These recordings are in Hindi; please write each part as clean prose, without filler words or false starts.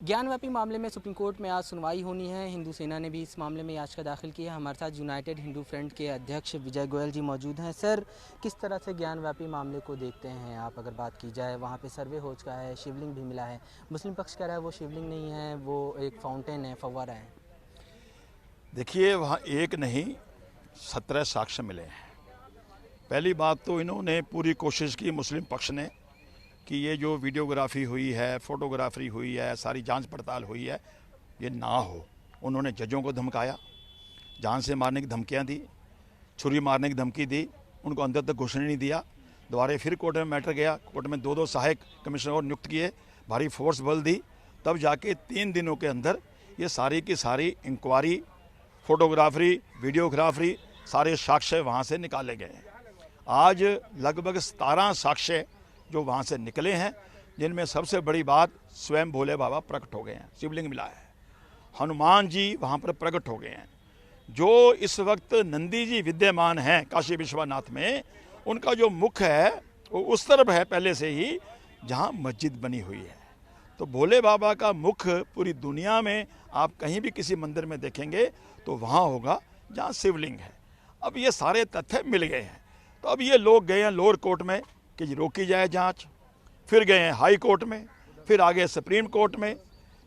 ज्ञानव्यापी मामले में सुप्रीम कोर्ट में आज सुनवाई होनी है। हिंदू सेना ने भी इस मामले में याचिका दाखिल की है। हमारे साथ यूनाइटेड हिंदू फ्रंट के अध्यक्ष विजय गोयल जी मौजूद हैं। सर, किस तरह से ज्ञानव्यापी मामले को देखते हैं आप? अगर बात की जाए, वहाँ पे सर्वे हो चुका है, शिवलिंग भी मिला है। मुस्लिम पक्ष कह रहा है वो शिवलिंग नहीं है, वो एक फाउंटेन है, फव्वारा है। देखिए, वहाँ एक नहीं 17 साक्ष्य मिले हैं। पहली बात तो इन्होंने पूरी कोशिश की, मुस्लिम पक्ष ने, कि ये जो वीडियोग्राफी हुई है, फोटोग्राफी हुई है, सारी जांच पड़ताल हुई है, ये ना हो। उन्होंने जजों को धमकाया, जान से मारने की धमकियां दी, छुरी मारने की धमकी दी, उनको अंदर तक घुसने नहीं दिया। दोबारा फिर कोर्ट में मैटर गया, कोर्ट में 2 सहायक कमिश्नर और नियुक्त किए, भारी फोर्स बल दी, तब जाके 3 दिनों के अंदर ये सारी की सारी इंक्वायरी, फोटोग्राफी, वीडियोग्राफी, सारे साक्ष्य वहाँ से निकाले गए हैं। आज लगभग 17 साक्ष्य जो वहाँ से निकले हैं, जिनमें सबसे बड़ी बात स्वयं भोले बाबा प्रकट हो गए हैं, शिवलिंग मिला है, हनुमान जी वहाँ पर प्रकट हो गए हैं। जो इस वक्त नंदी जी विद्यमान हैं काशी विश्वनाथ में, उनका जो मुख है वो उस तरफ है पहले से ही जहाँ मस्जिद बनी हुई है। तो भोले बाबा का मुख पूरी दुनिया में आप कहीं भी किसी मंदिर में देखेंगे तो वहाँ होगा जहाँ शिवलिंग है। अब ये सारे तथ्य मिल गए हैं, तो अब ये लोग गए हैं लोअर कोर्ट में कि रोकी जाए जांच, फिर गए हैं हाई कोर्ट में, फिर आगे सुप्रीम कोर्ट में।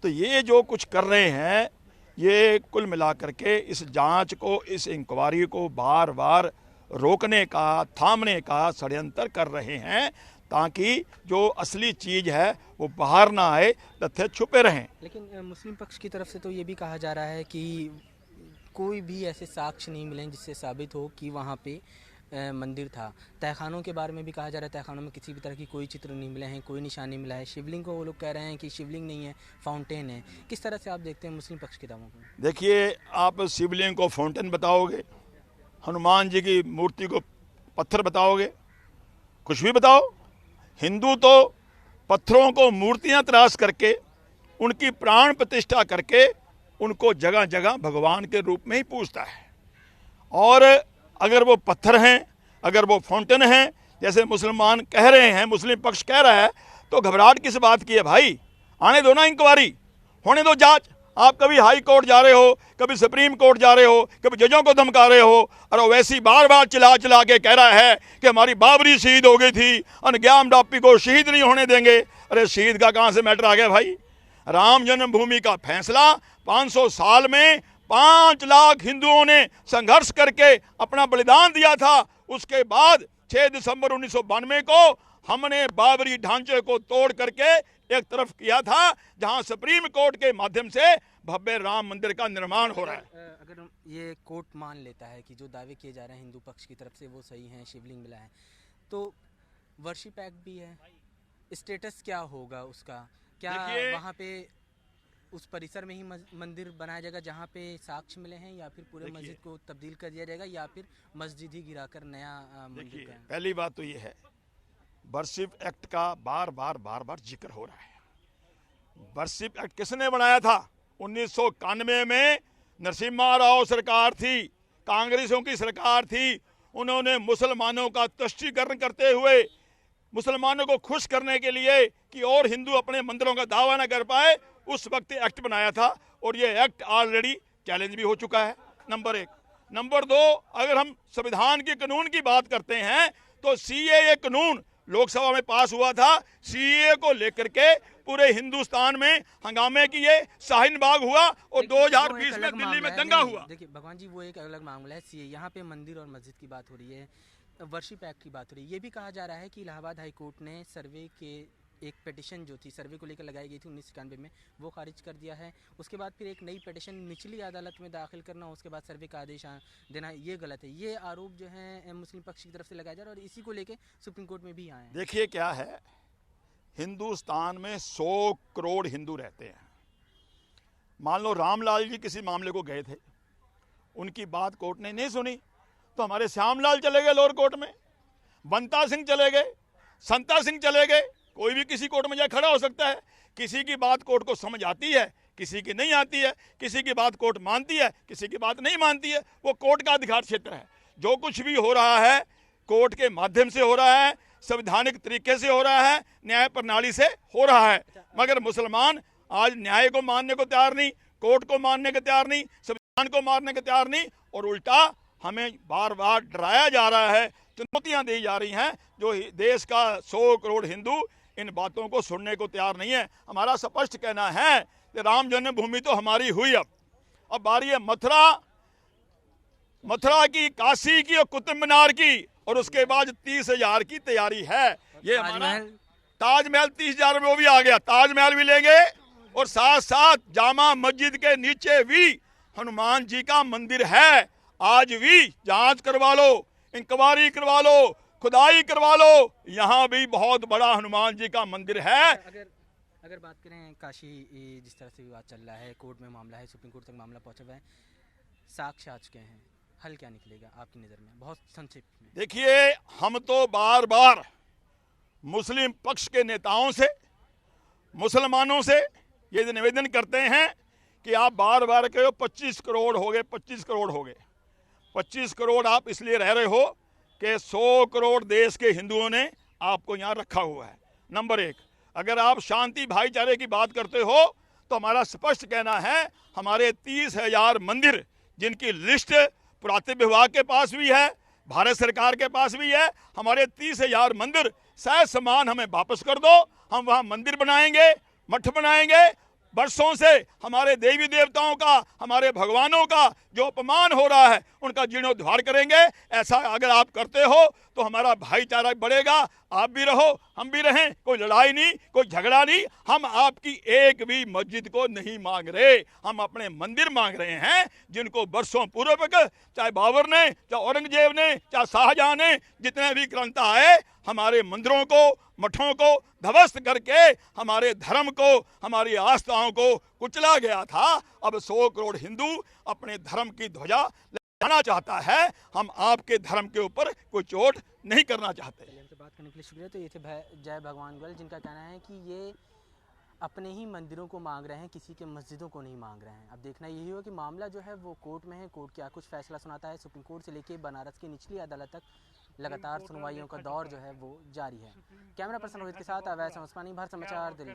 तो ये जो कुछ कर रहे हैं, ये कुल मिलाकर के इस जांच को, इस इंक्वायरी को बार बार रोकने का, थामने का षड्यंत्र कर रहे हैं, ताकि जो असली चीज़ है वो बाहर ना आए, तथ्य छुपे रहें। लेकिन मुस्लिम पक्ष की तरफ से तो ये भी कहा जा रहा है कि कोई भी ऐसे साक्ष्य नहीं मिले जिससे साबित हो कि वहाँ पे मंदिर था। तहखानों के बारे में भी कहा जा रहा है, तहखानों में किसी भी तरह की कोई चित्र नहीं मिले हैं, कोई निशान नहीं मिला है। शिवलिंग को वो लोग कह रहे हैं कि शिवलिंग नहीं है, फाउंटेन है। किस तरह से आप देखते हैं मुस्लिम पक्ष के दावों को? देखिए, आप शिवलिंग को फाउंटेन बताओगे, हनुमान जी की मूर्ति को पत्थर बताओगे, कुछ भी बताओ। हिंदू तो पत्थरों को मूर्तियां तराश करके, उनकी प्राण प्रतिष्ठा करके, उनको जगह जगह भगवान के रूप में ही पूजता है। और अगर वो पत्थर हैं, अगर वो फाउंटेन हैं, जैसे मुसलमान कह रहे हैं, मुस्लिम पक्ष कह रहा है, तो घबराहट किस बात की है भाई? आने दो ना इंक्वायरी, होने दो जांच। आप कभी हाई कोर्ट जा रहे हो, कभी सुप्रीम कोर्ट जा रहे हो, कभी जजों को धमका रहे हो, और वैसी बार बार चिल्ला चिल्ला के कह रहा है कि हमारी बाबरी शहीद हो गई थी, अनग्याम डापी को शहीद नहीं होने देंगे। अरे शहीद का कहाँ से मैटर आ गया भाई? राम जन्मभूमि का फैसला 500 साल में 5 लाख हिंदुओं ने संघर्ष करके अपना बलिदान दिया था। उसके बाद 6 दिसंबर 1992 को हमने बाबरी ढांचे को तोड़ करके एक तरफ किया था, जहां सुप्रीम कोर्ट के माध्यम से भव्य राम मंदिर का निर्माण हो रहा है। अगर ये कोर्ट मान लेता है कि जो दावे किए जा रहे हैं हिंदू पक्ष की तरफ से वो सही हैं, शिवलिंग मिला है, तो वर्शिप एक्ट भी है, स्टेटस क्या होगा उसका? क्या वहाँ पे उस परिसर में ही मंदिर बनाया जाएगा जहाँ पे साक्ष्य मिले हैं, या फिर पूरे मस्जिद को तब्दील कर दिया जाएगा, या फिर मस्जिद ही गिराकर नया मंदिर का? पहली बात तो ये है, वर्शिप एक्ट का बार बार जिक्र हो रहा है। वर्शिप एक्ट किसने बनाया था? 1991 में नरसिम्हा राव सरकार थी, कांग्रेसों की सरकार थी। उन्होंने मुसलमानों का तुष्टीकरण करते हुए, मुसलमानों को खुश करने के लिए कि और हिंदू अपने मंदिरों का दावा न कर पाए, उस वक्त एक्ट बनाया था, और ये एक्ट ऑलरेडी चैलेंज भी हो चुका है, नंबर 1। नंबर 2, अगर हम संविधान के कानून की बात करते हैं तो सीएए कानून लोकसभा में पास हुआ था। सीएए को लेकर के पूरे हिंदुस्तान में हंगामे की ये शाहीन बाग हुआ, और 2020 में दिल्ली में दंगा हुआ। देखिए भगवान जी, वो एक अलग मामला है। सीएए, यहाँ पे मंदिर और मस्जिद की बात हो रही है, वर्शिप एक्ट की बात हो रही है। ये भी कहा जा रहा है कि इलाहाबाद हाई कोर्ट ने सर्वे के एक पिटिशन जो थी, सर्वे को लेकर लगाई गई थी 1991 में, वो खारिज कर दिया है। उसके बाद फिर एक नई पिटिशन निचली अदालत में दाखिल करना, उसके बाद सर्वे का आदेश देना, ये गलत है। ये आरोप जो है मुस्लिम पक्ष की तरफ से लगाया जा रहा है, और इसी को लेकर सुप्रीम कोर्ट में भी आए हैं। देखिए क्या है, हिंदुस्तान में 100 करोड़ हिंदू रहते हैं। मान लो रामलाल जी किसी मामले को गए थे, उनकी बात कोर्ट ने नहीं सुनी, तो हमारे श्यामलाल चले गए लोअर कोर्ट में, बंता सिंह चले गए, संता सिंह चले गए। कोई भी किसी कोर्ट में जाए खड़ा हो सकता है। किसी की बात कोर्ट को समझ आती है, किसी की नहीं आती है, किसी की बात कोर्ट मानती है, किसी की बात नहीं मानती है। वो कोर्ट का अधिकार क्षेत्र है। जो कुछ भी हो रहा है कोर्ट के माध्यम से हो रहा है, संवैधानिक तरीके से हो रहा है, न्याय प्रणाली से हो रहा है। मगर मुसलमान आज न्याय को मानने को तैयार नहीं, कोर्ट को मानने को तैयार नहीं, संविधान को मानने को तैयार नहीं, और उल्टा हमें बार बार डराया जा रहा है, चुनौतियां दी जा रही हैं। जो देश का 100 करोड़ हिंदू इन बातों को सुनने को तैयार नहीं है। हमारा स्पष्ट कहना है कि राम जन्मभूमि तो हमारी हुई, अब बारी है मथुरा की, काशी की और कुतुब मीनार की, और उसके बाद 30,000 की तैयारी है। ये हमारा ताजमहल 30,000 में वो भी आ गया, ताजमहल भी लेंगे, और साथ साथ जामा मस्जिद के नीचे भी हनुमान जी का मंदिर है। आज भी जांच करवा लो, इंक्वायरी करवा लो, खुदाई करवा लो, यहाँ भी बहुत बड़ा हनुमान जी का मंदिर है। अगर बात करें काशी, जिस तरह से विवाद चल रहा है, कोर्ट में मामला है, सुप्रीम कोर्ट तक मामला पहुंचा हुआ है, साक्ष्य आ चुके हैं, हल क्या निकलेगा आपकी नज़र में, बहुत संक्षिप्त में? देखिए, हम तो बार बार मुस्लिम पक्ष के नेताओं से, मुसलमानों से ये निवेदन करते हैं कि आप बार बार कहो 25 करोड़ हो गए, 25 करोड़ हो गए। 25 करोड़ आप इसलिए रह रहे हो कि 100 करोड़ देश के हिंदुओं ने आपको यहाँ रखा हुआ है। नंबर एक, अगर आप शांति भाईचारे की बात करते हो तो हमारा स्पष्ट कहना है, हमारे 30,000 मंदिर जिनकी लिस्ट पुरातत्व विभाग के पास भी है, भारत सरकार के पास भी है, हमारे 30,000 मंदिर सह समान हमें वापस कर दो। हम वहाँ मंदिर बनाएंगे, मठ बनाएंगे। वर्षों से हमारे देवी देवताओं का, हमारे भगवानों का जो अपमान हो रहा है, उनका जीर्णोद्धार करेंगे। ऐसा अगर आप करते हो तो हमारा भाईचारा बढ़ेगा, आप भी रहो, हम भी रहें, कोई लड़ाई नहीं, कोई झगड़ा नहीं। हम आपकी एक भी मस्जिद को नहीं मांग रहे, हम अपने मंदिर मांग रहे हैं, जिनको वर्षों पूर्व चाहे बाबर ने, चाहे औरंगजेब ने, चाहे शाहजहां ने, जितने भी क्रांता आए, हमारे मंदिरों को, मठों को ध्वस्त करके हमारे धर्म को, हमारी आस्थाओं को कुचला गया था। अब 100 करोड़ हिंदू अपने धर्म की ध्वजा लहराना चाहता है। हम आपके धर्म के ऊपर कोई चोट नहीं करना चाहते। हमसे बात करने के लिए शुक्रिया। तो ये थे जय भगवान गोयल, जिनका कहना है कि ये अपने ही मंदिरों को मांग रहे हैं, किसी के मस्जिदों को नहीं मांग रहे हैं। अब देखना यही होगा कि मामला जो है वो कोर्ट में है, कोर्ट क्या कुछ फैसला सुनाता है। सुप्रीम कोर्ट से लेके बनारस की निचली अदालत तक लगातार सुनवाइयों का दौर जो है वो जारी है। कैमरा पर्सन रोहित के साथ अवैध उस्मानी, भारत समाचार, दिल्ली।